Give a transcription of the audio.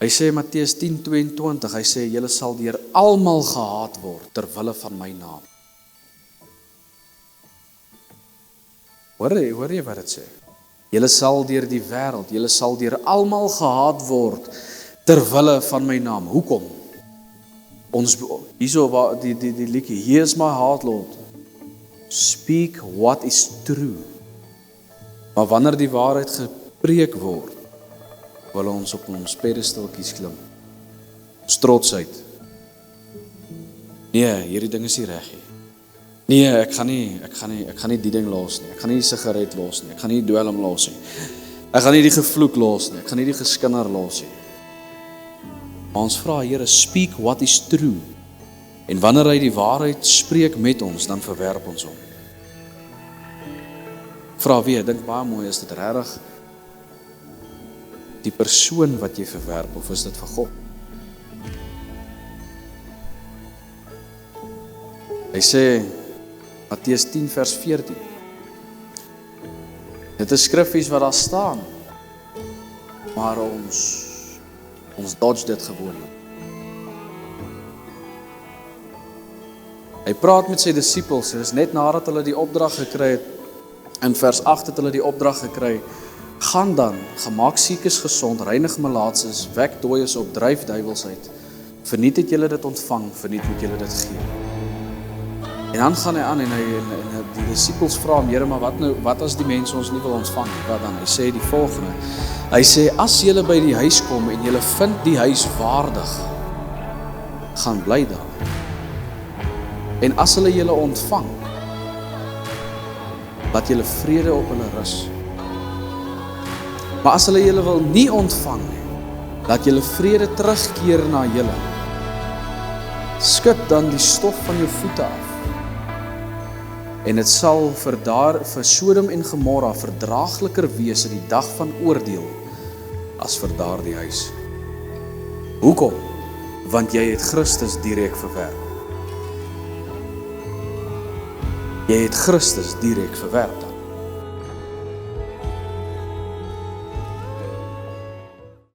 Hy sê Matteus 10:22, hy sê, julle sal deur almal gehaat word, ter wille van my naam. Hoor jy wat dit sê? Julle sal deur die wêreld, julle sal deur almal gehaat word, ter wille van my naam. Hoekom? Ons, hierso waar die liedjie, here's my heart, Lord. Speak what is true. Maar wanneer die waarheid gepreek word, wil ons op ons pedestalkies klim. Ons trotsheid. Nee, hierdie ding is nie reg nie. Nee, ek gaan nie die ding los nie. Ek gaan nie die sigaret los nie. Ek gaan nie die dwelm los nie. Ek gaan nie die gevloek los nie. Ek gaan nie die geskinder los nie. Maar ons vra, Here, speak what is true. En wanneer hy die waarheid spreek met ons, dan verwerp ons hom. Vra weer, dink baie mooi, is dit regtig die persoon wat jy verwerp, of is dit vir God? Hy sê, Matteus 10 vers 14, dit is skriffies wat daar staan, maar ons dodge dit gewoonlik. Hy praat met sy disippels, dit is net nadat hulle die opdrag gekry het, in vers 8 het hulle die opdrag gekry, gaan dan, gemaak siekes gesond, reinig malaatses, wek dooies op, dryf duiwels uit, verniet het julle dit ontvang, verniet moet julle dit gee. En dan gaan hy aan en die disippels vra hom, Here, maar wat as die mense ons nie wil ontvang? Wat dan? Hy sê die volgende, hy sê, as julle by die huis kom en julle vind die huis waardig, gaan bly daar. En as hulle julle ontvang, laat julle vrede op hulle rus. Maar as hulle julle wil nie ontvang nie, laat julle vrede terugkeer na julle. Skud dan die stof van jou voete af. En dit sal vir Sodom en Gomorra verdraagliker wees in die dag van oordeel as vir daardie huis. Hoekom? Want jy het Christus direk verwerp. Jy het Christus direk verwerp.